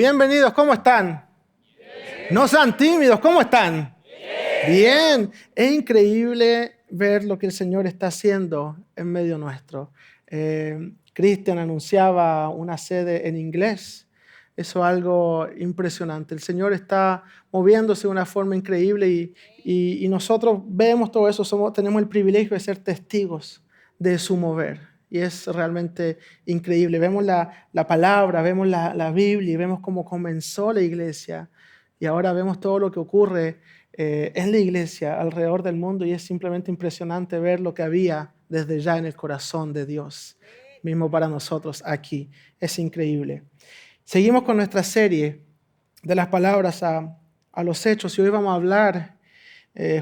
Bienvenidos, ¿cómo están? No sean tímidos, ¿cómo están? Bien. Es increíble ver lo que el Señor está haciendo en medio nuestro. Cristian anunciaba una sede en inglés. Eso es algo impresionante. El Señor está moviéndose de una forma increíble y nosotros vemos todo eso, tenemos el privilegio de ser testigos de su mover. Y es realmente increíble. Vemos la palabra, vemos la Biblia y vemos cómo comenzó la iglesia. Y ahora vemos todo lo que ocurre en la iglesia alrededor del mundo y es simplemente impresionante ver lo que había desde ya en el corazón de Dios, mismo para nosotros aquí. Es increíble. Seguimos con nuestra serie de las palabras a los hechos y hoy vamos a hablar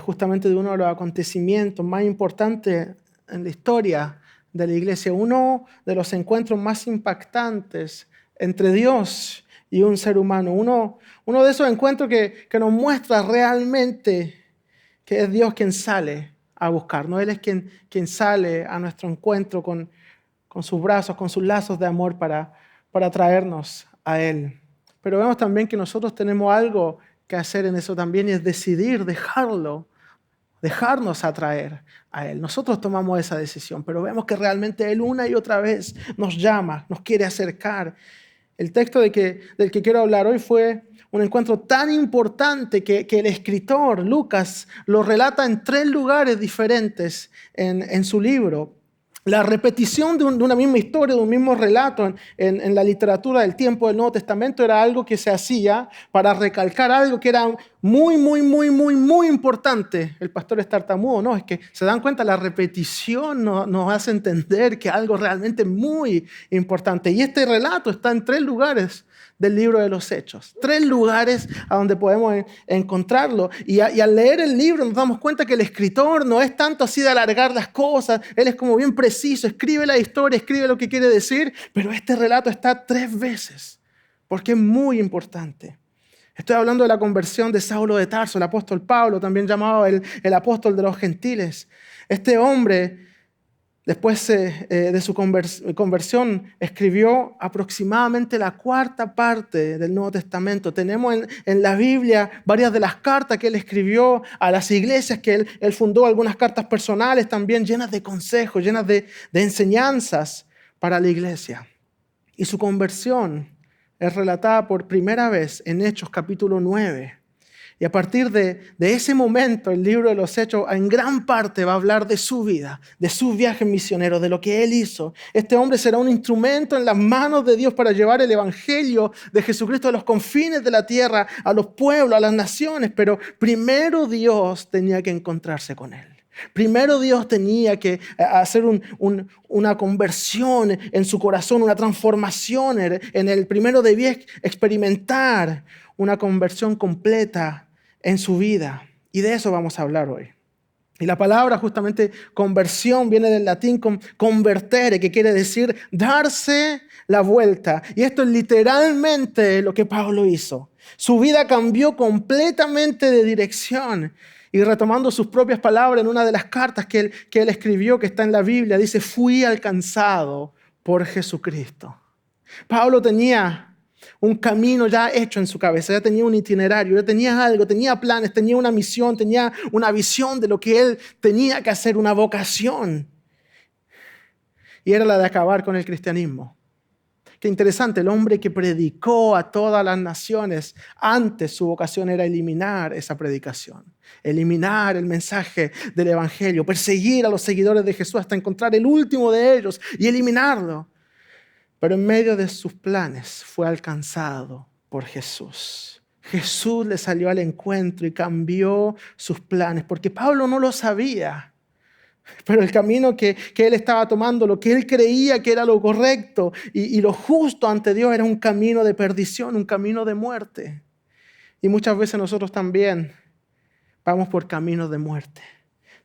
justamente de uno de los acontecimientos más importantes en la historia de la iglesia, uno de los encuentros más impactantes entre Dios y un ser humano, uno de esos encuentros que nos muestra realmente que es Dios quien sale a buscarnos. Él es quien sale a nuestro encuentro con sus brazos, con sus lazos de amor para traernos a Él. Pero vemos también que nosotros tenemos algo que hacer en eso también y es decidir dejarnos atraer a Él. Nosotros tomamos esa decisión, pero vemos que realmente Él una y otra vez nos llama, nos quiere acercar. El texto del que quiero hablar hoy fue un encuentro tan importante que el escritor Lucas lo relata en 3 lugares diferentes en su libro. La repetición de una misma historia, de un mismo relato en la literatura del tiempo del Nuevo Testamento era algo que se hacía para recalcar algo que era muy importante. El pastor es tartamudo, ¿no? Es que se dan cuenta, la repetición nos hace entender que algo realmente muy importante. Y este relato está en 3 lugares del libro de los Hechos. 3 lugares a donde podemos encontrarlo. Y al leer el libro nos damos cuenta que el escritor no es tanto así de alargar las cosas. Él es como bien preciso, escribe la historia, escribe lo que quiere decir, pero este relato está 3 veces, porque es muy importante. Estoy hablando de la conversión de Saulo de Tarso, el apóstol Pablo, también llamado el apóstol de los gentiles. Este hombre, después de su conversión, escribió aproximadamente la 4ª parte del Nuevo Testamento. Tenemos en la Biblia varias de las cartas que él escribió a las iglesias, que él fundó algunas cartas personales también llenas de consejos, llenas de enseñanzas para la iglesia. Y su conversión es relatada por primera vez en Hechos capítulo 9. Y a partir de ese momento, el libro de los Hechos en gran parte va a hablar de su vida, de sus viajes misioneros, de lo que él hizo. Este hombre será un instrumento en las manos de Dios para llevar el evangelio de Jesucristo a los confines de la tierra, a los pueblos, a las naciones. Pero primero Dios tenía que encontrarse con él. Primero Dios tenía que hacer una conversión en su corazón, una transformación en él. Primero debía experimentar una conversión completa en su vida. Y de eso vamos a hablar hoy. Y la palabra justamente conversión viene del latín convertere, que quiere decir darse la vuelta. Y esto es literalmente lo que Pablo hizo. Su vida cambió completamente de dirección. Y retomando sus propias palabras en una de las cartas que él escribió, que está en la Biblia, dice, fui alcanzado por Jesucristo. Pablo tenía un camino ya hecho en su cabeza, ya tenía un itinerario, ya tenía algo, tenía planes, tenía una misión, tenía una visión de lo que él tenía que hacer, una vocación. Y era la de acabar con el cristianismo. Qué interesante, el hombre que predicó a todas las naciones, antes su vocación era eliminar esa predicación, eliminar el mensaje del evangelio, perseguir a los seguidores de Jesús hasta encontrar el último de ellos y eliminarlo. Pero en medio de sus planes fue alcanzado por Jesús. Jesús le salió al encuentro y cambió sus planes, porque Pablo no lo sabía. Pero el camino que él estaba tomando, lo que él creía que era lo correcto y lo justo ante Dios, era un camino de perdición, un camino de muerte. Y muchas veces nosotros también vamos por caminos de muerte.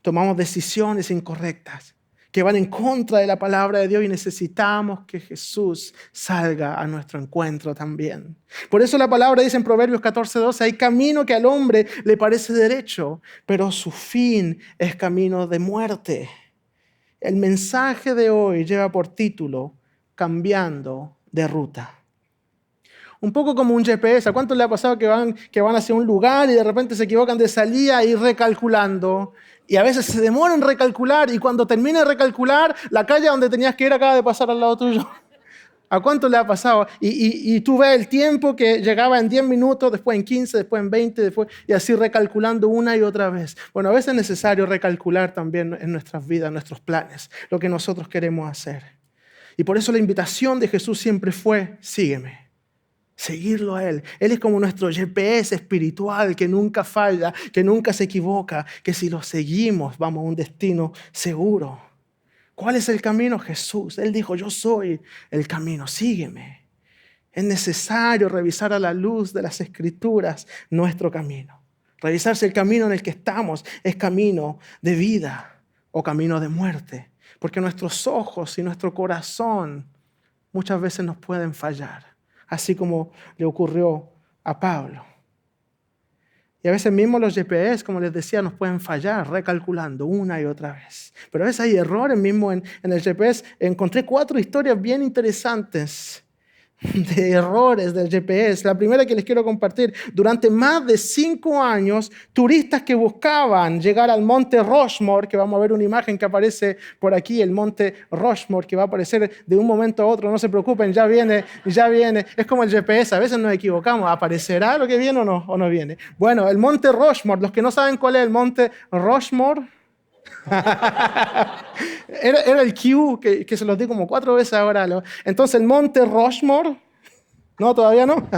Tomamos decisiones incorrectas que van en contra de la palabra de Dios y necesitamos que Jesús salga a nuestro encuentro también. Por eso la palabra dice en Proverbios 14:12, hay camino que al hombre le parece derecho, pero su fin es camino de muerte. El mensaje de hoy lleva por título Cambiando de ruta. Un poco como un GPS. ¿A cuánto le ha pasado que van hacia un lugar y de repente se equivocan de salida y recalculando? Y a veces se demoran en recalcular y cuando termina de recalcular, la calle donde tenías que ir acaba de pasar al lado tuyo. ¿A cuánto le ha pasado? Y tú ves el tiempo que llegaba en 10 minutos, después en 15, después en 20, después, y así recalculando una y otra vez. Bueno, a veces es necesario recalcular también en nuestras vidas, en nuestros planes, lo que nosotros queremos hacer. Y por eso la invitación de Jesús siempre fue, sígueme. Seguirlo a Él. Él es como nuestro GPS espiritual que nunca falla, que nunca se equivoca, que si lo seguimos vamos a un destino seguro. ¿Cuál es el camino? Jesús. Él dijo, yo soy el camino, sígueme. Es necesario revisar a la luz de las Escrituras nuestro camino. Revisar si el camino en el que estamos es camino de vida o camino de muerte. Porque nuestros ojos y nuestro corazón muchas veces nos pueden fallar. Así como le ocurrió a Pablo. Y a veces mismo los GPS, como les decía, nos pueden fallar recalculando una y otra vez. Pero a veces hay errores mismo en el GPS. Encontré 4 historias bien interesantes de errores del GPS. La primera que les quiero compartir. Durante más de 5 años, turistas que buscaban llegar al monte Rushmore, que vamos a ver una imagen que aparece por aquí, el monte Rushmore, que va a aparecer de un momento a otro. No se preocupen, ya viene. Es como el GPS, a veces nos equivocamos. ¿Aparecerá lo que viene o no viene? Bueno, el monte Rushmore, los que no saben cuál es el monte Rushmore, era el Q que se los di como 4 veces ahora. Entonces el monte Rushmore, no, todavía no,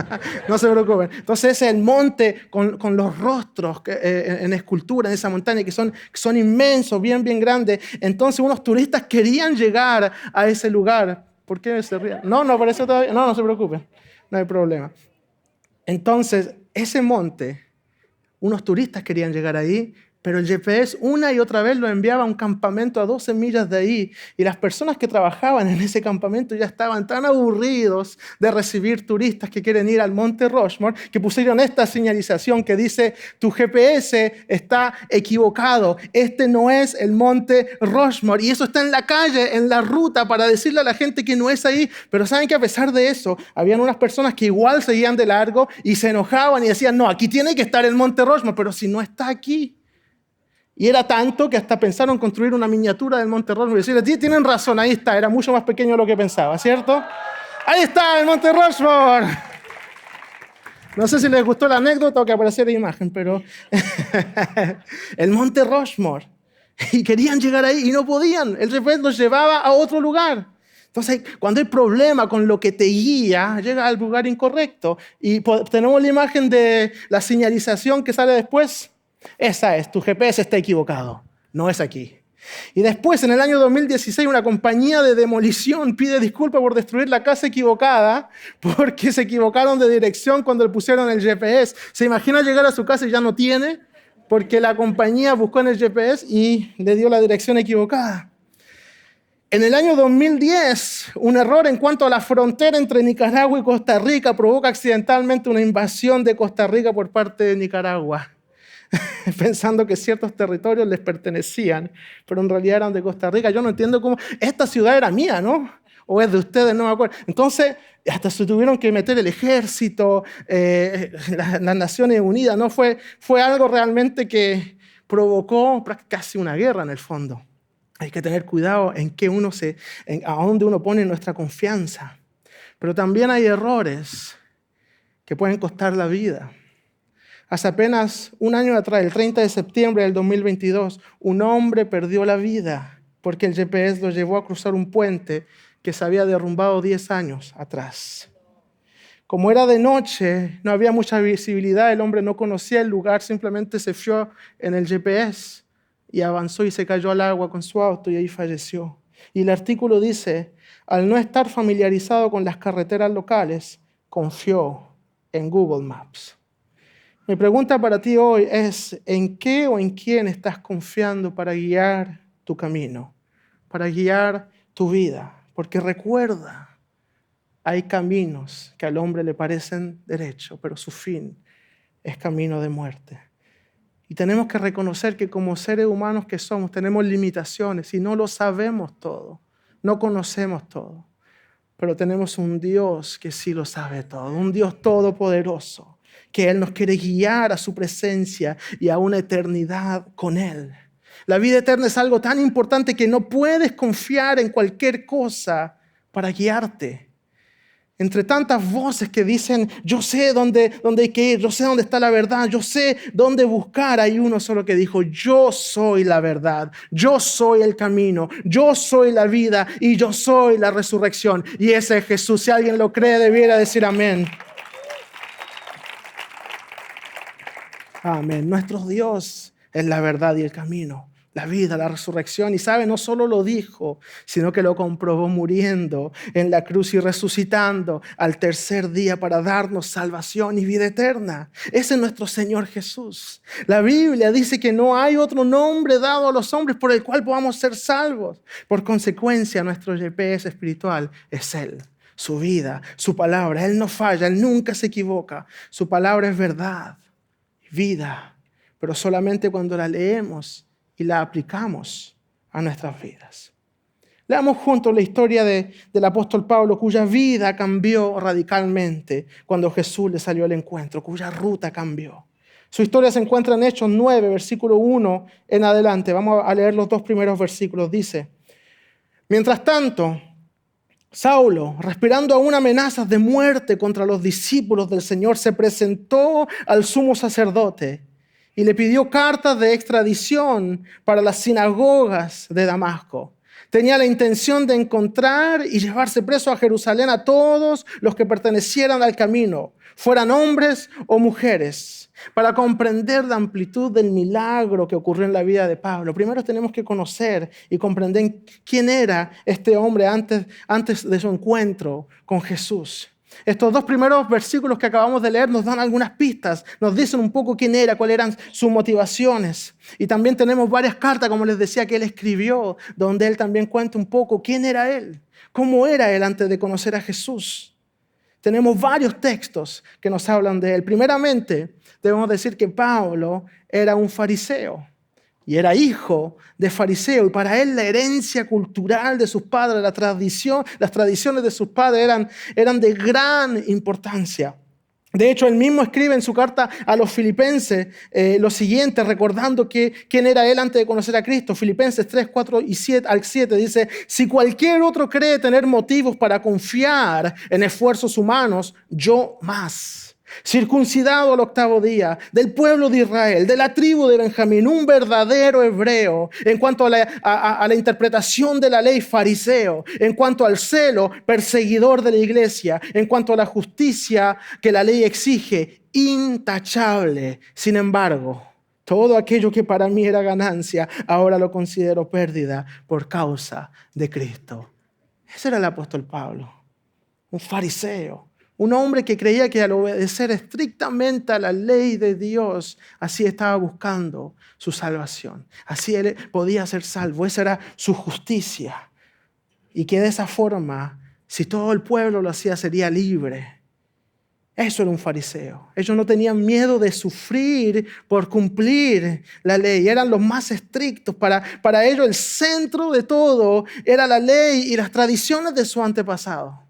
no se preocupen. Entonces ese es el monte con los rostros en escultura, en esa montaña, que son inmensos, bien grandes. Entonces unos turistas querían llegar a ese lugar. ¿Por qué se ríen? No apareció todavía. No se preocupen, no hay problema. Entonces ese monte, unos turistas querían llegar ahí, pero el GPS una y otra vez lo enviaba a un campamento a 12 millas de ahí. Y las personas que trabajaban en ese campamento ya estaban tan aburridos de recibir turistas que quieren ir al monte Rushmore que pusieron esta señalización que dice, tu GPS está equivocado. Este no es el monte Rushmore. Y eso está en la calle, en la ruta, para decirle a la gente que no es ahí. Pero saben que a pesar de eso, habían unas personas que igual seguían de largo y se enojaban y decían, no, aquí tiene que estar el monte Rushmore, pero si no está aquí. Y era tanto que hasta pensaron construir una miniatura del Monte Rushmore y decirle, tienen razón, ahí está, era mucho más pequeño de lo que pensaba, ¿cierto? Ahí está el Monte Rushmore. No sé si les gustó la anécdota o que apareciera la imagen, pero el Monte Rushmore. Y querían llegar ahí y no podían. El GPS los llevaba a otro lugar. Entonces, cuando hay problema con lo que te guía, llega al lugar incorrecto. Y tenemos la imagen de la señalización que sale después. Esa es, tu GPS está equivocado, no es aquí. Y después, en el año 2016, una compañía de demolición pide disculpas por destruir la casa equivocada porque se equivocaron de dirección cuando le pusieron el GPS. ¿Se imagina llegar a su casa y ya no tiene? Porque la compañía buscó en el GPS y le dio la dirección equivocada. En el año 2010, un error en cuanto a la frontera entre Nicaragua y Costa Rica provoca accidentalmente una invasión de Costa Rica por parte de Nicaragua. Pensando que ciertos territorios les pertenecían, pero en realidad eran de Costa Rica. Yo no entiendo cómo. Esta ciudad era mía, ¿no? O es de ustedes, no me acuerdo. Entonces, hasta se tuvieron que meter el ejército, las Naciones Unidas, ¿no? Fue algo realmente que provocó casi una guerra en el fondo. Hay que tener cuidado en a dónde uno pone nuestra confianza. Pero también hay errores que pueden costar la vida. Hace apenas un año atrás, el 30 de septiembre del 2022, un hombre perdió la vida porque el GPS lo llevó a cruzar un puente que se había derrumbado 10 años atrás. Como era de noche, no había mucha visibilidad, el hombre no conocía el lugar, simplemente se fió en el GPS y avanzó y se cayó al agua con su auto y ahí falleció. Y el artículo dice, al no estar familiarizado con las carreteras locales, confió en Google Maps. Mi pregunta para ti hoy es, ¿en qué o en quién estás confiando para guiar tu camino, para guiar tu vida? Porque recuerda, hay caminos que al hombre le parecen derechos, pero su fin es camino de muerte. Y tenemos que reconocer que como seres humanos que somos, tenemos limitaciones y no lo sabemos todo, no conocemos todo. Pero tenemos un Dios que sí lo sabe todo, un Dios todopoderoso, que Él nos quiere guiar a su presencia y a una eternidad con Él. La vida eterna es algo tan importante que no puedes confiar en cualquier cosa para guiarte. Entre tantas voces que dicen, yo sé dónde hay que ir, yo sé dónde está la verdad, yo sé dónde buscar, hay uno solo que dijo, yo soy la verdad, yo soy el camino, yo soy la vida y yo soy la resurrección. Y ese es Jesús. Si alguien lo cree, debiera decir amén. Amén. Nuestro Dios es la verdad y el camino, la vida, la resurrección. Y sabe, no solo lo dijo, sino que lo comprobó muriendo en la cruz y resucitando al tercer día para darnos salvación y vida eterna. Ese es nuestro Señor Jesús. La Biblia dice que no hay otro nombre dado a los hombres por el cual podamos ser salvos. Por consecuencia, nuestro GPS espiritual es Él. Su vida, su palabra. Él no falla, Él nunca se equivoca. Su palabra es verdad. Vida, pero solamente cuando la leemos y la aplicamos a nuestras vidas. Leamos juntos la historia del apóstol Pablo, cuya vida cambió radicalmente cuando Jesús le salió al encuentro, cuya ruta cambió. Su historia se encuentra en Hechos 9, versículo 1 en adelante. Vamos a leer los dos primeros versículos. Dice, mientras tanto, Saulo, respirando aún amenazas de muerte contra los discípulos del Señor, se presentó al sumo sacerdote y le pidió cartas de extradición para las sinagogas de Damasco. Tenía la intención de encontrar y llevarse preso a Jerusalén a todos los que pertenecieran al camino, fueran hombres o mujeres, para comprender la amplitud del milagro que ocurrió en la vida de Pablo. Primero tenemos que conocer y comprender quién era este hombre antes de su encuentro con Jesús. Estos dos primeros versículos que acabamos de leer nos dan algunas pistas, nos dicen un poco quién era, cuáles eran sus motivaciones. Y también tenemos varias cartas, como les decía, que él escribió, donde él también cuenta un poco quién era él, cómo era él antes de conocer a Jesús. Tenemos varios textos que nos hablan de él. Primeramente, debemos decir que Pablo era un fariseo. Y era hijo de fariseo, y para él la herencia cultural de sus padres, las tradiciones de sus padres eran de gran importancia. De hecho, él mismo escribe en su carta a los filipenses lo siguiente, recordando quién era él antes de conocer a Cristo. Filipenses 3, 4 y 7 al 7 dice, si cualquier otro cree tener motivos para confiar en esfuerzos humanos, yo más. Circuncidado al 8º día, del pueblo de Israel, de la tribu de Benjamín, un verdadero hebreo, en cuanto a la interpretación de la ley, fariseo, en cuanto al celo, perseguidor de la iglesia, en cuanto a la justicia que la ley exige, intachable. Sin embargo, todo aquello que para mí era ganancia, ahora lo considero pérdida por causa de Cristo. Ese era el apóstol Pablo, un fariseo. Un hombre que creía que al obedecer estrictamente a la ley de Dios, así estaba buscando su salvación. Así él podía ser salvo. Esa era su justicia. Y que de esa forma, si todo el pueblo lo hacía, sería libre. Eso era un fariseo. Ellos no tenían miedo de sufrir por cumplir la ley. Eran los más estrictos. Para ellos el centro de todo era la ley y las tradiciones de su antepasado.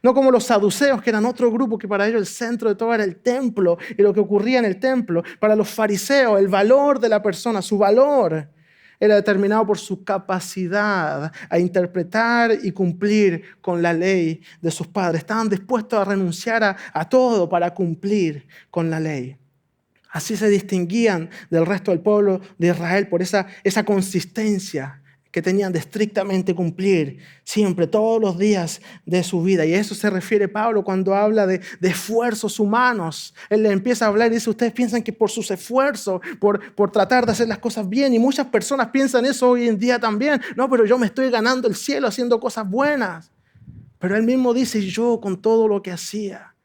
No como los saduceos, que eran otro grupo que para ellos el centro de todo era el templo y lo que ocurría en el templo. Para los fariseos, el valor de la persona, su valor, era determinado por su capacidad a interpretar y cumplir con la ley de sus padres. Estaban dispuestos a renunciar a todo para cumplir con la ley. Así se distinguían del resto del pueblo de Israel por esa consistencia que tenían de estrictamente cumplir siempre, todos los días de su vida. Y a eso se refiere Pablo cuando habla de esfuerzos humanos. Él le empieza a hablar y dice, ustedes piensan que por sus esfuerzos, por tratar de hacer las cosas bien, y muchas personas piensan eso hoy en día también. No, pero yo me estoy ganando el cielo haciendo cosas buenas. Pero él mismo dice, yo con todo lo que hacía,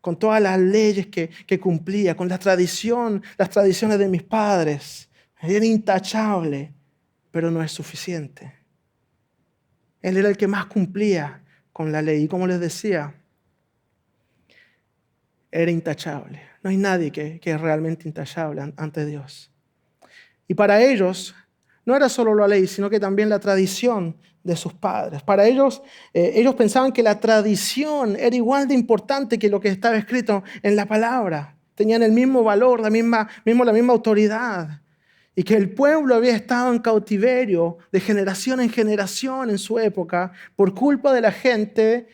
con todas las leyes que cumplía, con las tradiciones de mis padres, era intachable. Pero no es suficiente. Él era el que más cumplía con la ley. Y como les decía, era intachable. No hay nadie que es realmente intachable ante Dios. Y para ellos, no era solo la ley, sino que también la tradición de sus padres. Para ellos, ellos pensaban que la tradición era igual de importante que lo que estaba escrito en la palabra. Tenían el mismo valor, la misma autoridad. Y que el pueblo había estado en cautiverio de generación en generación en su época por culpa de la gente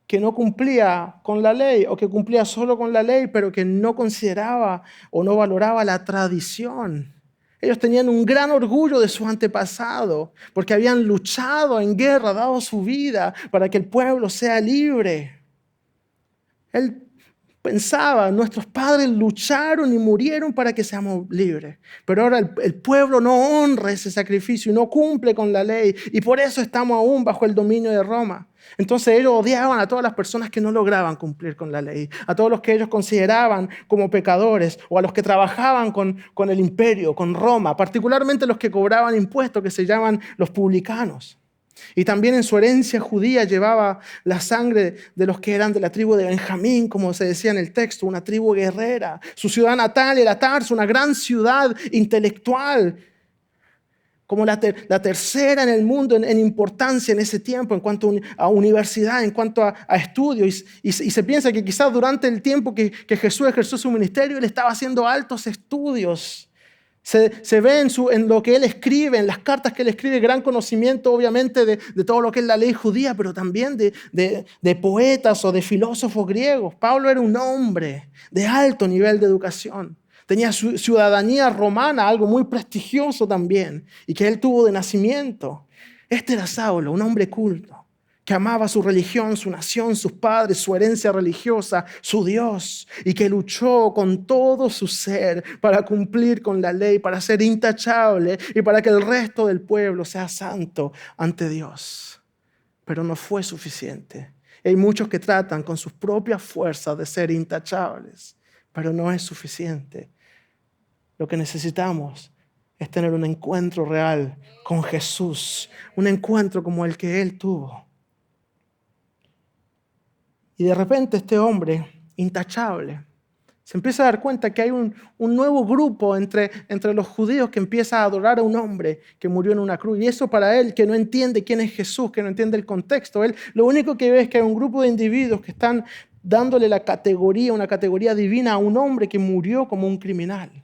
que no cumplía con la ley o que cumplía solo con la ley, pero que no consideraba o no valoraba la tradición. Ellos tenían un gran orgullo de su antepasado porque habían luchado en guerra, dado su vida para que el pueblo sea libre. Él pensaba, nuestros padres lucharon y murieron para que seamos libres. Pero ahora el pueblo no honra ese sacrificio y no cumple con la ley. Y por eso estamos aún bajo el dominio de Roma. Entonces ellos odiaban a todas las personas que no lograban cumplir con la ley. A todos los que ellos consideraban como pecadores o a los que trabajaban con el imperio, con Roma. Particularmente los que cobraban impuestos, que se llaman los publicanos. Y también en su herencia judía llevaba la sangre de los que eran de la tribu de Benjamín, como se decía en el texto, una tribu guerrera. Su ciudad natal era Tarso, una gran ciudad intelectual, como la tercera en el mundo en importancia en ese tiempo, en cuanto a universidad, en cuanto a estudios. Y se piensa que quizás durante el tiempo que Jesús ejerció su ministerio, él estaba haciendo altos estudios. Se ve en lo que él escribe, en las cartas que él escribe, gran conocimiento obviamente de todo lo que es la ley judía, pero también de poetas o de filósofos griegos. Pablo era un hombre de alto nivel de educación. Tenía ciudadanía romana, algo muy prestigioso también, y que él tuvo de nacimiento. Este era Saulo, un hombre culto, que amaba su religión, su nación, sus padres, su herencia religiosa, su Dios, y que luchó con todo su ser para cumplir con la ley, para ser intachable y para que el resto del pueblo sea santo ante Dios. Pero no fue suficiente. Hay muchos que tratan con sus propias fuerzas de ser intachables, pero no es suficiente. Lo que necesitamos es tener un encuentro real con Jesús, un encuentro como el que Él tuvo. Y de repente este hombre, intachable, se empieza a dar cuenta que hay un nuevo grupo entre los judíos que empieza a adorar a un hombre que murió en una cruz. Y eso para él, que no entiende quién es Jesús, que no entiende el contexto, él lo único que ve es que hay un grupo de individuos que están dándole una categoría divina a un hombre que murió como un criminal.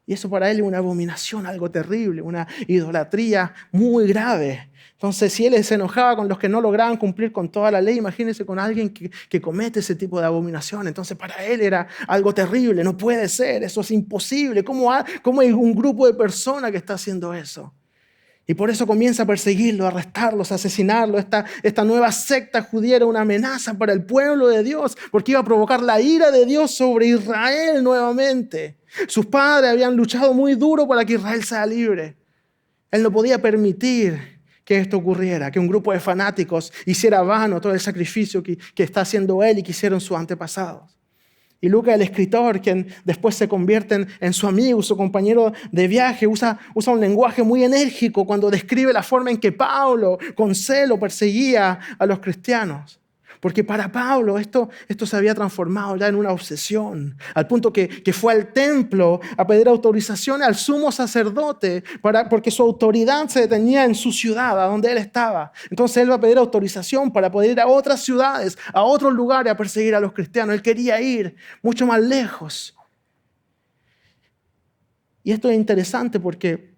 Y eso para él es una abominación, algo terrible, una idolatría muy grave. Entonces, si él se enojaba con los que no lograban cumplir con toda la ley, imagínense con alguien que comete ese tipo de abominación. Entonces, para él era algo terrible, no puede ser, eso es imposible. ¿Cómo hay un grupo de personas que está haciendo eso? Y por eso comienza a perseguirlo, a arrestarlos, a asesinarlo. Esta nueva secta judía era una amenaza para el pueblo de Dios, porque iba a provocar la ira de Dios sobre Israel nuevamente. Sus padres habían luchado muy duro para que Israel sea libre. Él no podía permitir que esto ocurriera, que un grupo de fanáticos hiciera vano todo el sacrificio que está haciendo él y que hicieron sus antepasados. Y Lucas, el escritor, quien después se convierte en su amigo, su compañero de viaje, usa un lenguaje muy enérgico cuando describe la forma en que Pablo, con celo, perseguía a los cristianos. Porque para Pablo esto se había transformado ya en una obsesión, al punto que fue al templo a pedir autorización al sumo sacerdote porque su autoridad se detenía en su ciudad, a donde él estaba. Entonces él va a pedir autorización para poder ir a otras ciudades, a otros lugares a perseguir a los cristianos. Él quería ir mucho más lejos. Y esto es interesante porque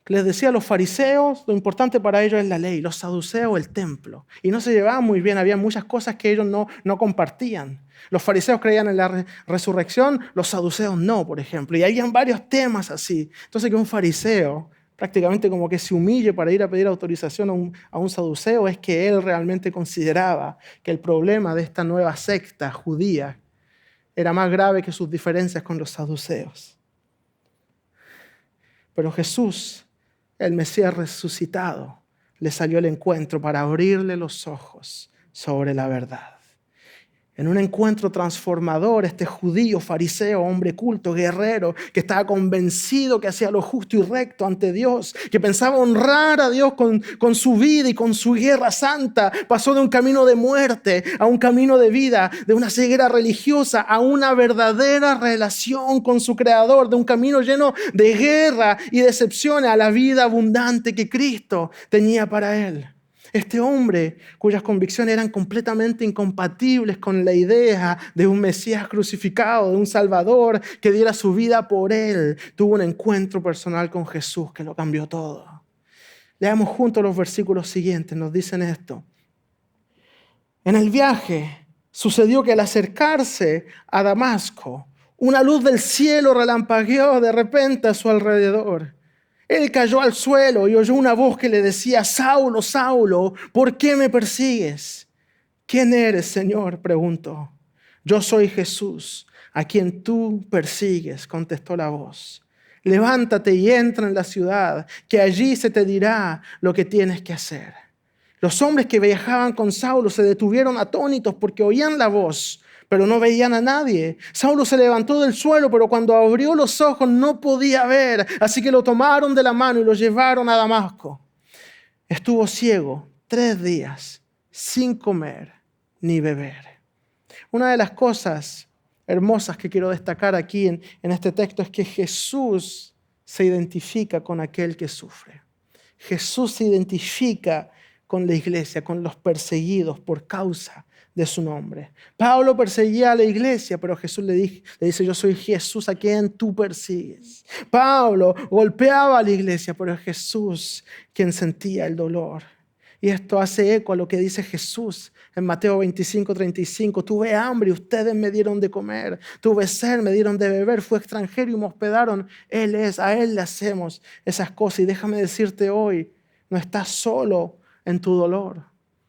les decía a los fariseos, lo importante para ellos es la ley, los saduceos el templo. Y no se llevaban muy bien, había muchas cosas que ellos no compartían. Los fariseos creían en la resurrección, los saduceos no, por ejemplo. Y habían varios temas así. Entonces que un fariseo prácticamente como que se humille para ir a pedir autorización a un saduceo es que él realmente consideraba que el problema de esta nueva secta judía era más grave que sus diferencias con los saduceos. Pero Jesús, el Mesías resucitado, le salió al encuentro para abrirle los ojos sobre la verdad. En un encuentro transformador, este judío, fariseo, hombre culto, guerrero, que estaba convencido que hacía lo justo y recto ante Dios, que pensaba honrar a Dios con su vida y con su guerra santa, pasó de un camino de muerte a un camino de vida, de una ceguera religiosa a una verdadera relación con su Creador, de un camino lleno de guerra y decepciones a la vida abundante que Cristo tenía para él. Este hombre, cuyas convicciones eran completamente incompatibles con la idea de un Mesías crucificado, de un Salvador que diera su vida por él, tuvo un encuentro personal con Jesús que lo cambió todo. Leamos juntos los versículos siguientes, nos dicen esto. En el viaje sucedió que al acercarse a Damasco, una luz del cielo relampagueó de repente a su alrededor. Él cayó al suelo y oyó una voz que le decía: Saulo, Saulo, ¿por qué me persigues? ¿Quién eres, Señor?, preguntó. Yo soy Jesús, a quien tú persigues, contestó la voz. Levántate y entra en la ciudad, que allí se te dirá lo que tienes que hacer. Los hombres que viajaban con Saulo se detuvieron atónitos porque oían la voz, pero no veían a nadie. Saulo se levantó del suelo, pero cuando abrió los ojos no podía ver. Así que lo tomaron de la mano y lo llevaron a Damasco. Estuvo ciego 3 días, sin comer ni beber. Una de las cosas hermosas que quiero destacar aquí en este texto es que Jesús se identifica con aquel que sufre. Jesús se identifica con la iglesia, con los perseguidos por causa de su nombre. Pablo perseguía a la iglesia, pero Jesús le dice: yo soy Jesús a quien tú persigues. Pablo golpeaba a la iglesia, pero es Jesús quien sentía el dolor. Y esto hace eco a lo que dice Jesús en Mateo 25:35. Tuve hambre y ustedes me dieron de comer. Tuve sed, me dieron de beber. Fui extranjero y me hospedaron. A Él le hacemos esas cosas. Y déjame decirte hoy, no estás solo en tu dolor.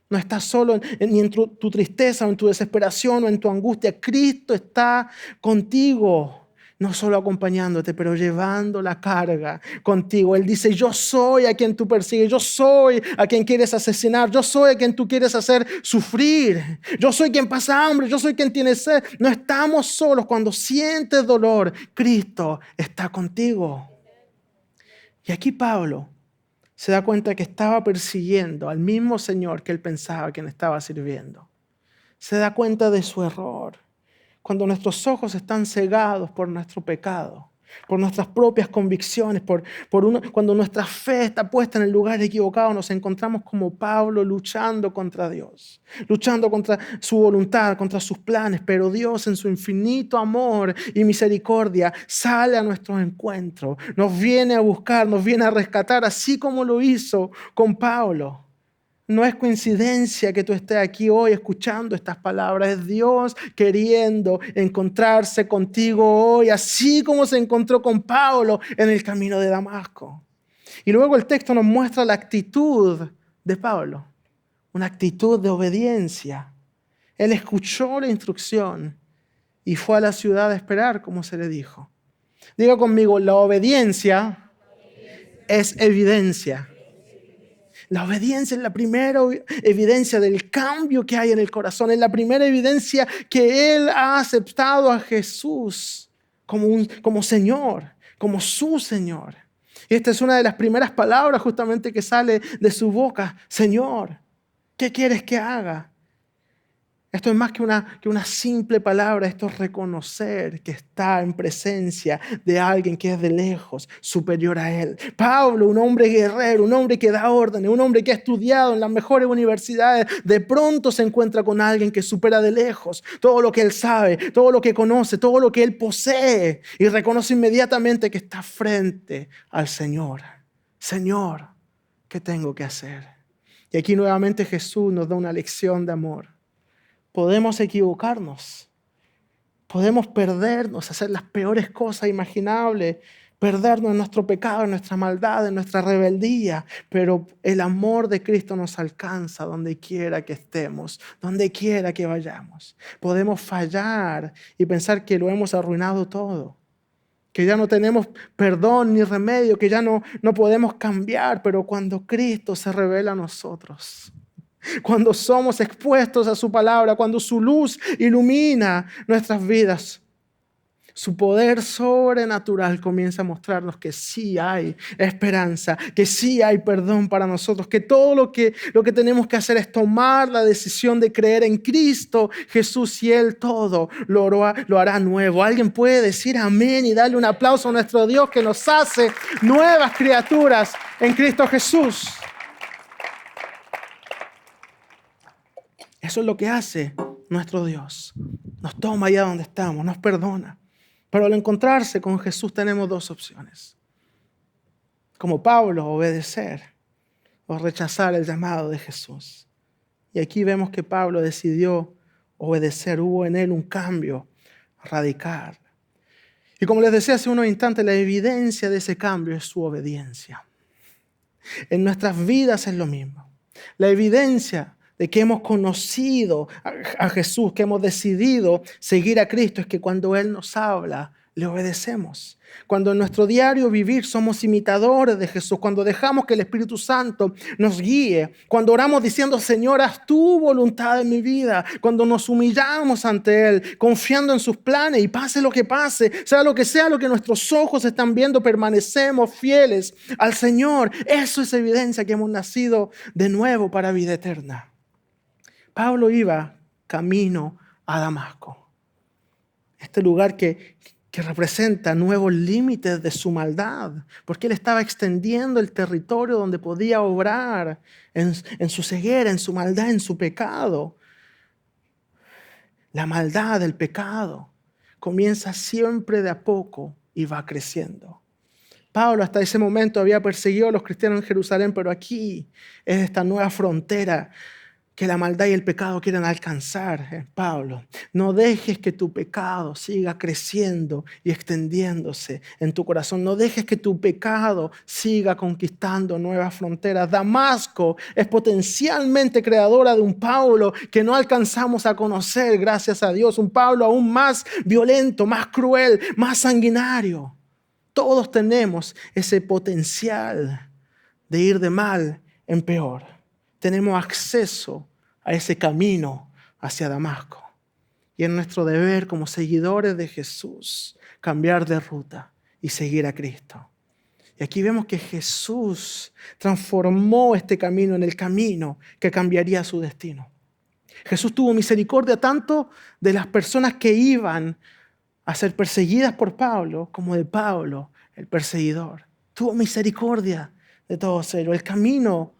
No estás solo ni en tu tristeza o en tu desesperación o en tu angustia. Cristo está contigo. No solo acompañándote, pero llevando la carga contigo. Él dice: yo soy a quien tú persigues, yo soy a quien quieres asesinar, yo soy a quien tú quieres hacer sufrir, yo soy quien pasa hambre, yo soy quien tiene sed. No estamos solos. Cuando sientes dolor, Cristo está contigo. Y aquí Pablo se da cuenta que estaba persiguiendo al mismo Señor que él pensaba quien estaba sirviendo. Se da cuenta de su error. Cuando nuestros ojos están cegados por nuestro pecado, por nuestras propias convicciones, cuando nuestra fe está puesta en el lugar equivocado, nos encontramos como Pablo luchando contra Dios, luchando contra su voluntad, contra sus planes. Pero Dios, en su infinito amor y misericordia, sale a nuestro encuentro, nos viene a buscar, nos viene a rescatar, así como lo hizo con Pablo. No es coincidencia que tú estés aquí hoy escuchando estas palabras. Es Dios queriendo encontrarse contigo hoy, así como se encontró con Pablo en el camino de Damasco. Y luego el texto nos muestra la actitud de Pablo, una actitud de obediencia. Él escuchó la instrucción y fue a la ciudad a esperar, como se le dijo. Diga conmigo: la obediencia es evidencia. La obediencia es la primera evidencia del cambio que hay en el corazón. Es la primera evidencia que Él ha aceptado a Jesús como Señor, como su Señor. Y esta es una de las primeras palabras justamente que sale de su boca: Señor, ¿qué quieres que haga? Esto es más que una simple palabra. Esto es reconocer que está en presencia de alguien que es de lejos superior a él. Pablo, un hombre guerrero, un hombre que da órdenes, un hombre que ha estudiado en las mejores universidades, de pronto se encuentra con alguien que supera de lejos todo lo que él sabe, todo lo que conoce, todo lo que él posee, y reconoce inmediatamente que está frente al Señor. Señor, ¿qué tengo que hacer? Y aquí nuevamente Jesús nos da una lección de amor. Podemos equivocarnos, podemos perdernos, hacer las peores cosas imaginables, perdernos en nuestro pecado, en nuestra maldad, en nuestra rebeldía, pero el amor de Cristo nos alcanza donde quiera que estemos, donde quiera que vayamos. Podemos fallar y pensar que lo hemos arruinado todo, que ya no tenemos perdón ni remedio, que ya no podemos cambiar, pero cuando Cristo se revela a nosotros, cuando somos expuestos a su palabra, cuando su luz ilumina nuestras vidas. Su poder sobrenatural comienza a mostrarnos que sí hay esperanza, que sí hay perdón para nosotros, que todo lo que tenemos que hacer es tomar la decisión de creer en Cristo Jesús y Él todo lo hará nuevo. Alguien puede decir amén y darle un aplauso a nuestro Dios que nos hace nuevas criaturas en Cristo Jesús. Eso es lo que hace nuestro Dios. Nos toma allá donde estamos, nos perdona. Pero al encontrarse con Jesús tenemos dos opciones. Como Pablo, obedecer o rechazar el llamado de Jesús. Y aquí vemos que Pablo decidió obedecer. Hubo en él un cambio radical. Y como les decía hace unos instantes, la evidencia de ese cambio es su obediencia. En nuestras vidas es lo mismo. La evidencia de que hemos conocido a Jesús, que hemos decidido seguir a Cristo, es que cuando Él nos habla, le obedecemos. Cuando en nuestro diario vivir somos imitadores de Jesús, cuando dejamos que el Espíritu Santo nos guíe, cuando oramos diciendo, Señor, haz tu voluntad en mi vida, cuando nos humillamos ante Él, confiando en sus planes y pase lo que pase, sea lo que nuestros ojos están viendo, permanecemos fieles al Señor. Eso es evidencia que hemos nacido de nuevo para vida eterna. Pablo iba camino a Damasco, este lugar que representa nuevos límites de su maldad, porque él estaba extendiendo el territorio donde podía obrar en su ceguera, en su maldad, en su pecado. La maldad, el pecado, comienza siempre de a poco y va creciendo. Pablo hasta ese momento había perseguido a los cristianos en Jerusalén, pero aquí es esta nueva frontera que la maldad y el pecado quieren alcanzar. Pablo, no dejes que tu pecado siga creciendo y extendiéndose en tu corazón. No dejes que tu pecado siga conquistando nuevas fronteras. Damasco es potencialmente creadora de un Pablo que no alcanzamos a conocer, gracias a Dios. Un Pablo aún más violento, más cruel, más sanguinario. Todos tenemos ese potencial de ir de mal en peor. Tenemos acceso a ese camino hacia Damasco. Y es nuestro deber como seguidores de Jesús cambiar de ruta y seguir a Cristo. Y aquí vemos que Jesús transformó este camino en el camino que cambiaría su destino. Jesús tuvo misericordia tanto de las personas que iban a ser perseguidas por Pablo como de Pablo, el perseguidor. Tuvo misericordia de todos ellos. El camino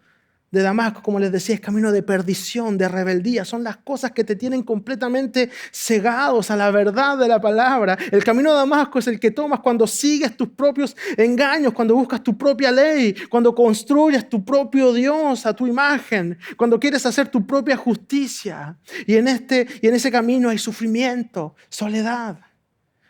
de Damasco, como les decía, es camino de perdición, de rebeldía. Son las cosas que te tienen completamente cegados a la verdad de la palabra. El camino de Damasco es el que tomas cuando sigues tus propios engaños, cuando buscas tu propia ley, cuando construyes tu propio Dios a tu imagen, cuando quieres hacer tu propia justicia. Y en ese camino hay sufrimiento, soledad,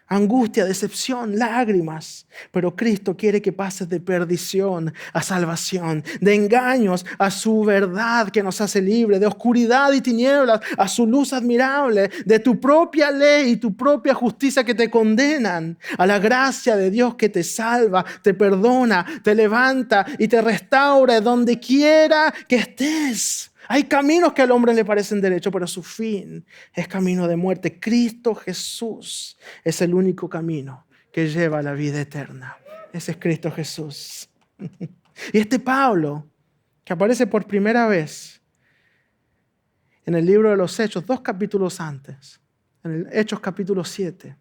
angustia, decepción, lágrimas. Pero Cristo quiere que pases de perdición a salvación, de engaños a su verdad que nos hace libres, de oscuridad y tinieblas a su luz admirable, de tu propia ley y tu propia justicia que te condenan, a la gracia de Dios que te salva, te perdona, te levanta y te restaura donde quiera que estés. Hay caminos que al hombre le parecen derechos, pero su fin es camino de muerte. Cristo Jesús es el único camino que lleva a la vida eterna. Ese es Cristo Jesús. Y este Pablo, que aparece por primera vez en el libro de los Hechos, 2 capítulos antes, en el Hechos capítulo 7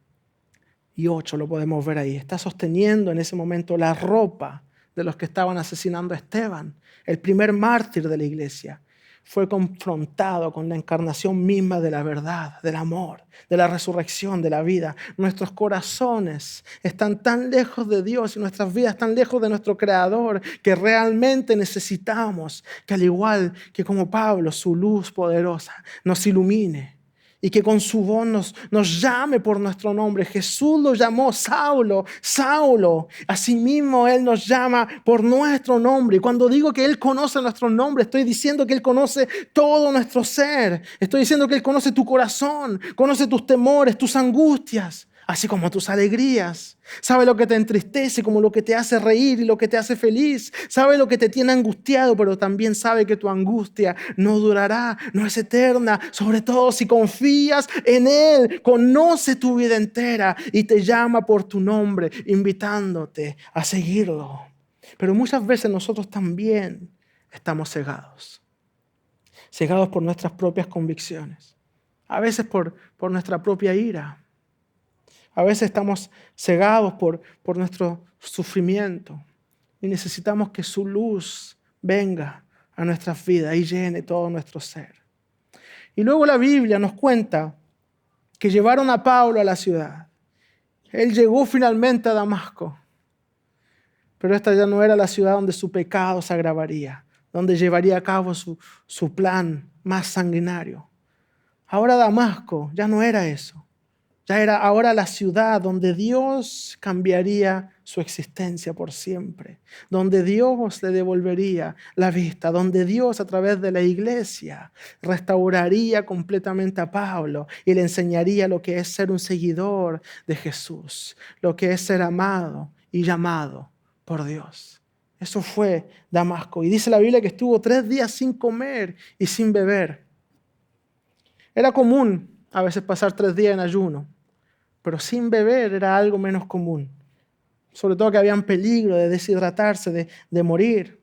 y 8 lo podemos ver ahí, está sosteniendo en ese momento la ropa de los que estaban asesinando a Esteban, el primer mártir de la iglesia. Fue confrontado con la encarnación misma de la verdad, del amor, de la resurrección, de la vida. Nuestros corazones están tan lejos de Dios y nuestras vidas tan lejos de nuestro Creador que realmente necesitamos que, al igual que como Pablo, su luz poderosa nos ilumine y que con su voz nos llame por nuestro nombre. Jesús lo llamó Saulo, Saulo. Asimismo, Él nos llama por nuestro nombre. Y cuando digo que Él conoce nuestro nombre, estoy diciendo que Él conoce todo nuestro ser. Estoy diciendo que Él conoce tu corazón, conoce tus temores, tus angustias. así como tus alegrías. Sabe lo que te entristece como lo que te hace reír y lo que te hace feliz. Sabe lo que te tiene angustiado, pero también sabe que tu angustia no durará, no es eterna. Sobre todo si confías en Él, conoce tu vida entera y te llama por tu nombre, invitándote a seguirlo. Pero muchas veces nosotros también estamos cegados por nuestras propias convicciones, a veces por nuestra propia ira. A veces estamos cegados por nuestro sufrimiento y necesitamos que su luz venga a nuestras vidas y llene todo nuestro ser. Y luego la Biblia nos cuenta que llevaron a Pablo a la ciudad. Él llegó finalmente a Damasco, pero esta ya no era la ciudad donde su pecado se agravaría, donde llevaría a cabo su plan más sanguinario. Ahora Damasco ya no era eso. Ya era ahora la ciudad donde Dios cambiaría su existencia por siempre, donde Dios le devolvería la vista, donde Dios a través de la iglesia restauraría completamente a Pablo y le enseñaría lo que es ser un seguidor de Jesús, lo que es ser amado y llamado por Dios. Eso fue Damasco. Y dice la Biblia que estuvo 3 días sin comer y sin beber. Era común a veces pasar 3 días en ayuno, pero sin beber era algo menos común. Sobre todo que habían peligro de deshidratarse, de morir.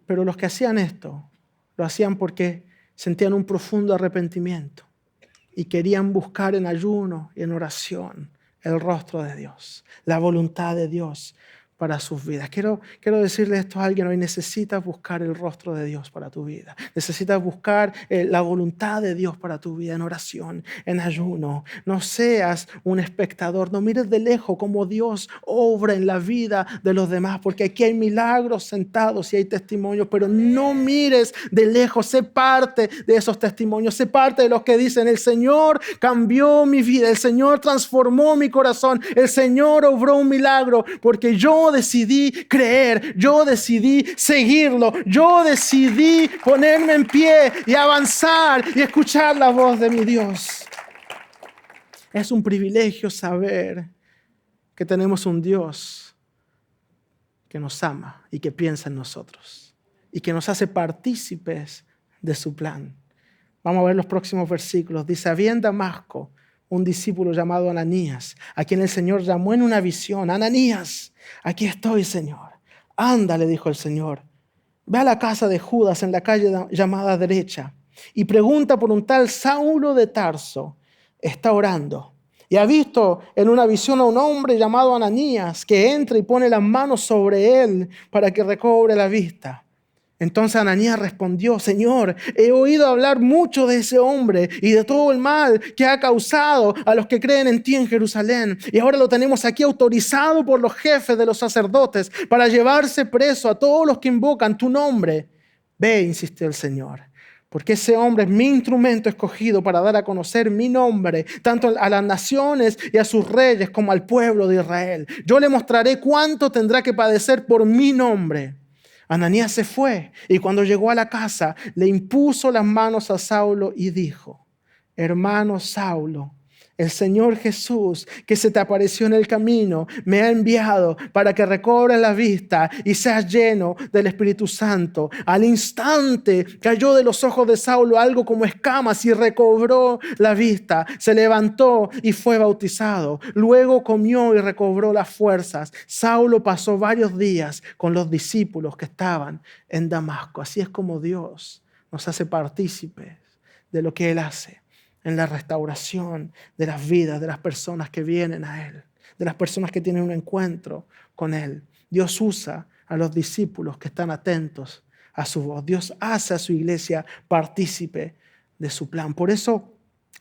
Pero los que hacían esto, lo hacían porque sentían un profundo arrepentimiento y querían buscar en ayuno y en oración el rostro de Dios, la voluntad de Dios para sus vidas. Quiero decirle esto a alguien hoy: necesitas buscar el rostro de Dios para tu vida. Necesitas buscar la voluntad de Dios para tu vida en oración, en ayuno. No seas un espectador, no mires de lejos cómo Dios obra en la vida de los demás, porque aquí hay milagros sentados y hay testimonios, pero no mires de lejos, sé parte de esos testimonios, sé parte de los que dicen: el Señor cambió mi vida, el Señor transformó mi corazón, el Señor obró un milagro, porque yo decidí creer, yo decidí seguirlo, yo decidí ponerme en pie y avanzar y escuchar la voz de mi Dios. Es un privilegio saber que tenemos un Dios que nos ama y que piensa en nosotros y que nos hace partícipes de su plan. Vamos a ver los próximos versículos. Dice: había en Damasco un discípulo llamado Ananías, a quien el Señor llamó en una visión. Ananías, aquí estoy, Señor. Anda, le dijo el Señor, ve a la casa de Judas en la calle llamada Derecha y pregunta por un tal Saulo de Tarso. Está orando y ha visto en una visión a un hombre llamado Ananías que entra y pone las manos sobre él para que recobre la vista. Entonces Ananías respondió: Señor, he oído hablar mucho de ese hombre y de todo el mal que ha causado a los que creen en ti en Jerusalén. Y ahora lo tenemos aquí autorizado por los jefes de los sacerdotes para llevarse preso a todos los que invocan tu nombre. Ve, insistió el Señor, porque ese hombre es mi instrumento escogido para dar a conocer mi nombre, tanto a las naciones y a sus reyes como al pueblo de Israel. Yo le mostraré cuánto tendrá que padecer por mi nombre. Ananías se fue y cuando llegó a la casa le impuso las manos a Saulo y dijo: hermano Saulo, el Señor Jesús, que se te apareció en el camino, me ha enviado para que recobres la vista y seas lleno del Espíritu Santo. Al instante cayó de los ojos de Saulo algo como escamas y recobró la vista. Se levantó y fue bautizado. Luego comió y recobró las fuerzas. Saulo pasó varios días con los discípulos que estaban en Damasco. Así es como Dios nos hace partícipes de lo que Él hace en la restauración de las vidas de las personas que vienen a Él, de las personas que tienen un encuentro con Él. Dios usa a los discípulos que están atentos a su voz. Dios hace a su iglesia partícipe de su plan. Por eso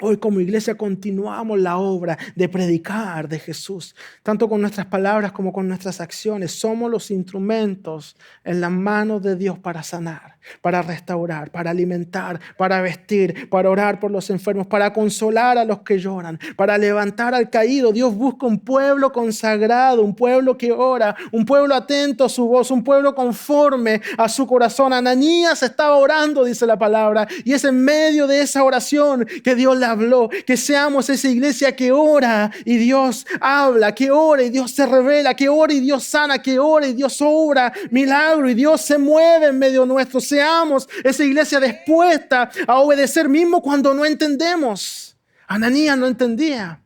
hoy como iglesia continuamos la obra de predicar de Jesús, tanto con nuestras palabras como con nuestras acciones. Somos los instrumentos en las manos de Dios para sanar, para restaurar, para alimentar, para vestir, para orar por los enfermos, para consolar a los que lloran, para levantar al caído. Dios busca un pueblo consagrado, un pueblo que ora, un pueblo atento a su voz, un pueblo conforme a su corazón. Ananías estaba orando, dice la palabra, y es en medio de esa oración que Dios le le habló, que seamos esa iglesia que ora y Dios habla, que ora y Dios se revela, que ora y Dios sana, que ora y Dios obra milagro y Dios se mueve en medio nuestro. Seamos esa iglesia dispuesta a obedecer mismo cuando no entendemos. Ananías no entendía.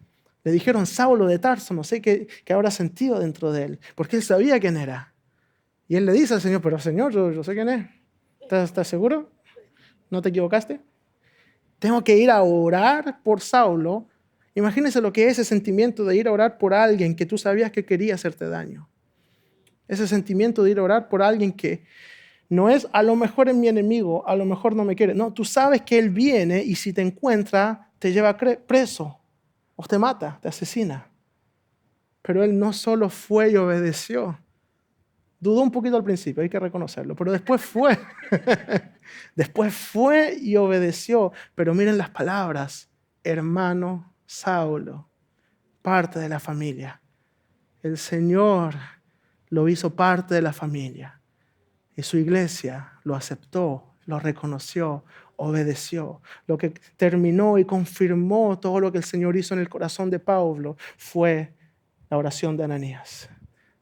Le dijeron Saulo de Tarso, no sé qué habrá sentido dentro de él, porque él sabía quién era. Y él le dice al Señor, pero Señor, yo sé quién es. ¿Estás seguro? ¿No te equivocaste? Tengo que ir a orar por Saulo. Imagínense lo que es ese sentimiento de ir a orar por alguien que tú sabías que quería hacerte daño. Ese sentimiento de ir a orar por alguien que no es a lo mejor es mi enemigo, a lo mejor no me quiere. No, tú sabes que él viene y si te encuentra, te lleva preso o te mata, te asesina. Pero él no solo fue y obedeció. Dudó un poquito al principio, hay que reconocerlo, pero después fue. Después fue y obedeció. Pero miren las palabras, hermano Saulo, parte de la familia. El Señor lo hizo parte de la familia. Y su iglesia lo aceptó, lo reconoció, obedeció. Lo que terminó y confirmó todo lo que el Señor hizo en el corazón de Pablo fue la oración de Ananías.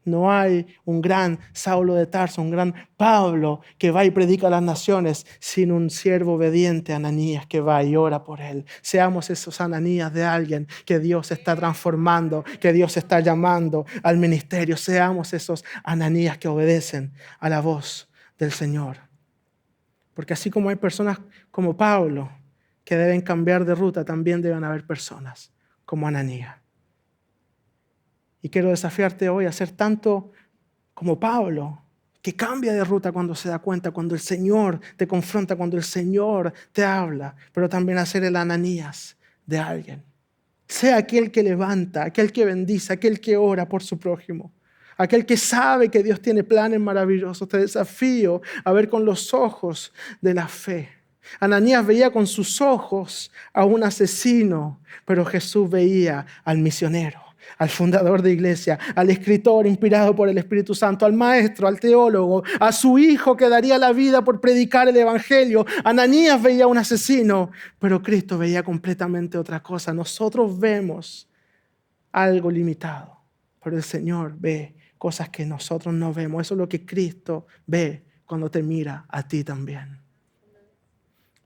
No hay un gran Saulo de Tarso, un gran Pablo que va y predica a las naciones, sin un siervo obediente, Ananías, que va y ora por él. Seamos esos Ananías de alguien que Dios está transformando, que Dios está llamando al ministerio. Seamos esos Ananías que obedecen a la voz del Señor. Porque así como hay personas como Pablo que deben cambiar de ruta, también deben haber personas como Ananías. Y quiero desafiarte hoy a ser tanto como Pablo, que cambia de ruta cuando se da cuenta, cuando el Señor te confronta, cuando el Señor te habla, pero también a ser el Ananías de alguien. Sea aquel que levanta, aquel que bendice, aquel que ora por su prójimo, aquel que sabe que Dios tiene planes maravillosos. Te desafío a ver con los ojos de la fe. Ananías veía con sus ojos a un asesino, pero Jesús veía al misionero, al fundador de iglesia, al escritor inspirado por el Espíritu Santo, al maestro, al teólogo, a su hijo que daría la vida por predicar el evangelio. Ananías veía a un asesino, pero Cristo veía completamente otra cosa. Nosotros vemos algo limitado, pero el Señor ve cosas que nosotros no vemos. Eso es lo que Cristo ve cuando te mira a ti también.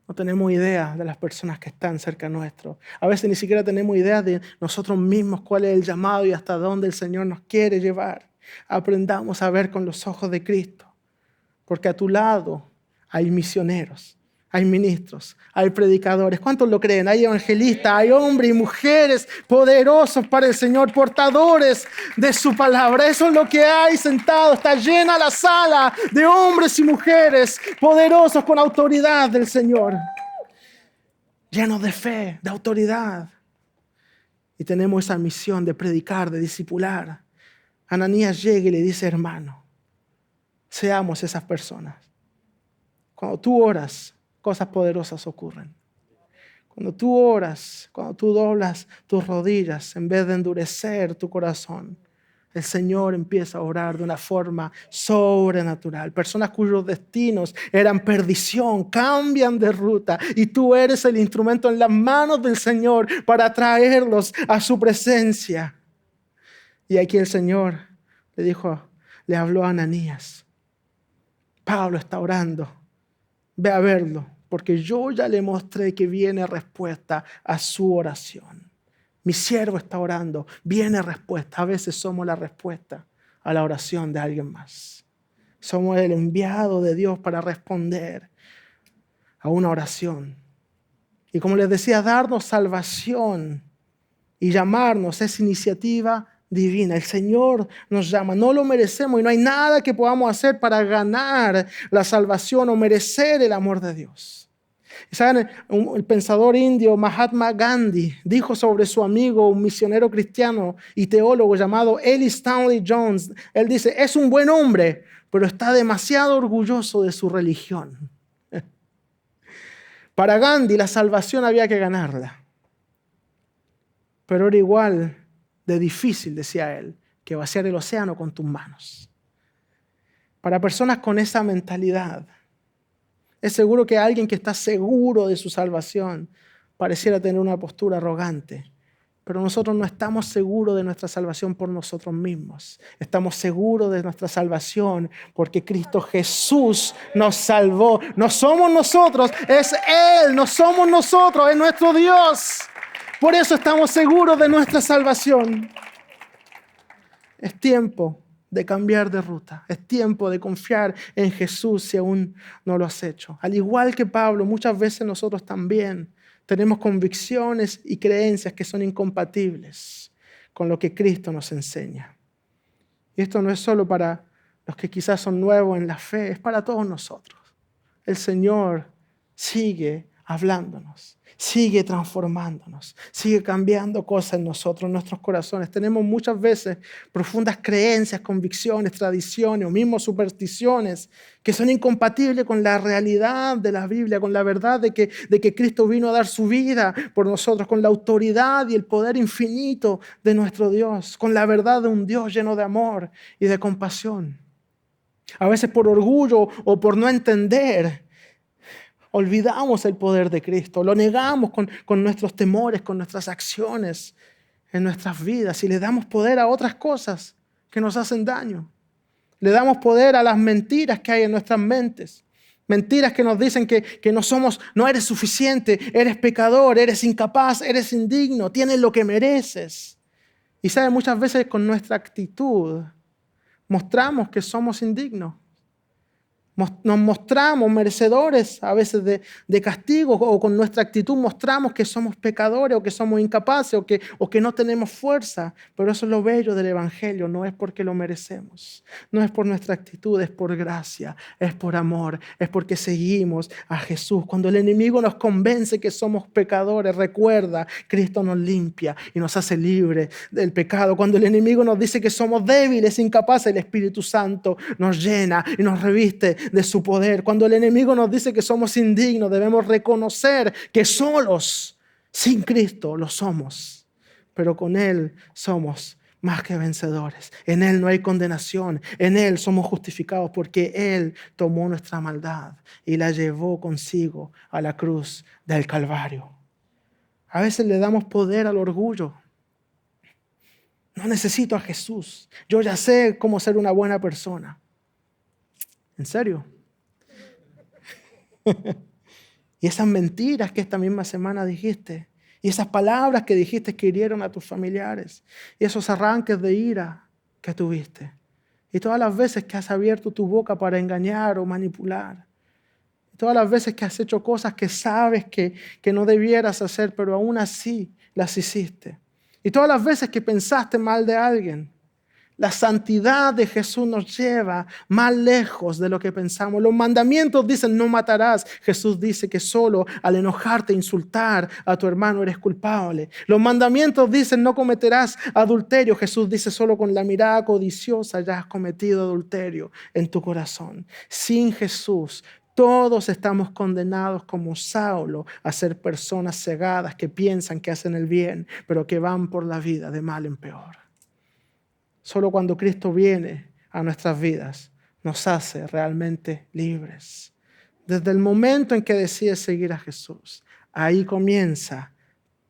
No tenemos idea de las personas que están cerca nuestro. A veces ni siquiera tenemos idea de nosotros mismos cuál es el llamado y hasta dónde el Señor nos quiere llevar. Aprendamos a ver con los ojos de Cristo. Porque a tu lado hay misioneros, hay ministros, hay predicadores. ¿Cuántos lo creen? Hay evangelistas, hay hombres y mujeres poderosos para el Señor, portadores de su palabra. Eso es lo que hay sentado. Está llena la sala de hombres y mujeres poderosos con autoridad del Señor. Llenos de fe, de autoridad. Y tenemos esa misión de predicar, de discipular. Ananías llega y le dice, hermano, seamos esas personas. Cuando tú oras, cosas poderosas ocurren. Cuando tú oras, cuando tú doblas tus rodillas, en vez de endurecer tu corazón, el Señor empieza a orar de una forma sobrenatural. Personas cuyos destinos eran perdición, cambian de ruta y tú eres el instrumento en las manos del Señor para traerlos a su presencia. Y aquí el Señor le habló a Ananías. Pablo está orando. Ve a verlo, porque yo ya le mostré que viene respuesta a su oración. Mi siervo está orando, viene respuesta. A veces somos la respuesta a la oración de alguien más. Somos el enviado de Dios para responder a una oración. Y como les decía, darnos salvación y llamarnos es iniciativa divina. El Señor nos llama, no lo merecemos y no hay nada que podamos hacer para ganar la salvación o merecer el amor de Dios. Y saben, el pensador indio Mahatma Gandhi dijo sobre su amigo, un misionero cristiano y teólogo llamado Eli Stanley Jones. Él dice, es un buen hombre, pero está demasiado orgulloso de su religión. Para Gandhi la salvación había que ganarla, pero era igual de difícil, decía él, que vaciar el océano con tus manos. Para personas con esa mentalidad, es seguro que alguien que está seguro de su salvación pareciera tener una postura arrogante. Pero nosotros no estamos seguros de nuestra salvación por nosotros mismos. Estamos seguros de nuestra salvación porque Cristo Jesús nos salvó. No somos nosotros, es Él, no somos nosotros, es nuestro Dios. Por eso estamos seguros de nuestra salvación. Es tiempo de cambiar de ruta. Es tiempo de confiar en Jesús si aún no lo has hecho. Al igual que Pablo, muchas veces nosotros también tenemos convicciones y creencias que son incompatibles con lo que Cristo nos enseña. Y esto no es solo para los que quizás son nuevos en la fe, es para todos nosotros. El Señor sigue hablándonos, sigue transformándonos, sigue cambiando cosas en nosotros, en nuestros corazones. Tenemos muchas veces profundas creencias, convicciones, tradiciones o mismo supersticiones que son incompatibles con la realidad de la Biblia, con la verdad de que Cristo vino a dar su vida por nosotros, con la autoridad y el poder infinito de nuestro Dios, con la verdad de un Dios lleno de amor y de compasión. A veces por orgullo o por no entender, olvidamos el poder de Cristo, lo negamos con nuestros temores, con nuestras acciones en nuestras vidas y le damos poder a otras cosas que nos hacen daño. Le damos poder a las mentiras que hay en nuestras mentes. Mentiras que nos dicen que no eres suficiente, eres pecador, eres incapaz, eres indigno, tienes lo que mereces. Y sabe, muchas veces con nuestra actitud mostramos que somos indignos. Nos mostramos merecedores a veces de castigos o con nuestra actitud mostramos que somos pecadores o que somos incapaces o que no tenemos fuerza. Pero eso es lo bello del Evangelio, no es porque lo merecemos, no es por nuestra actitud, es por gracia, es por amor, es porque seguimos a Jesús. Cuando el enemigo nos convence que somos pecadores, recuerda, Cristo nos limpia y nos hace libres del pecado. Cuando el enemigo nos dice que somos débiles, incapaces, el Espíritu Santo nos llena y nos reviste de su poder. Cuando el enemigo nos dice que somos indignos, debemos reconocer que solos, sin Cristo, lo somos. Pero con Él somos más que vencedores. En Él no hay condenación. En Él somos justificados porque Él tomó nuestra maldad y la llevó consigo a la cruz del Calvario. A veces le damos poder al orgullo. No necesito a Jesús. Yo ya sé cómo ser una buena persona. ¿En serio? Y esas mentiras que esta misma semana dijiste, y esas palabras que dijiste que hirieron a tus familiares, y esos arranques de ira que tuviste, y todas las veces que has abierto tu boca para engañar o manipular, y todas las veces que has hecho cosas que sabes que no debieras hacer, pero aún así las hiciste, y todas las veces que pensaste mal de alguien. La santidad de Jesús nos lleva más lejos de lo que pensamos. Los mandamientos dicen no matarás. Jesús dice que solo al enojarte e insultar a tu hermano eres culpable. Los mandamientos dicen no cometerás adulterio. Jesús dice solo con la mirada codiciosa ya has cometido adulterio en tu corazón. Sin Jesús, todos estamos condenados como Saulo a ser personas cegadas que piensan que hacen el bien, pero que van por la vida de mal en peor. Solo cuando Cristo viene a nuestras vidas nos hace realmente libres. Desde el momento en que decides seguir a Jesús, ahí comienza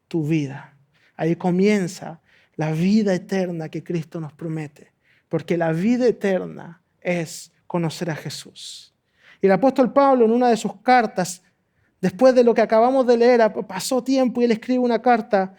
tu vida. Ahí comienza la vida eterna que Cristo nos promete. Porque la vida eterna es conocer a Jesús. Y el apóstol Pablo en una de sus cartas, después de lo que acabamos de leer, pasó tiempo y él escribe una carta.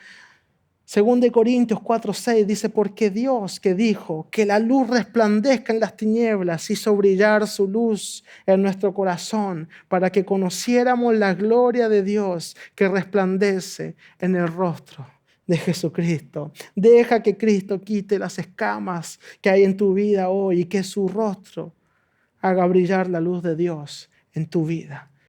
2 Corintios 4:6 dice, porque Dios que dijo que la luz resplandezca en las tinieblas hizo brillar su luz en nuestro corazón para que conociéramos la gloria de Dios que resplandece en el rostro de Jesucristo. Deja que Cristo quite las escamas que hay en tu vida hoy y que su rostro haga brillar la luz de Dios en tu vida.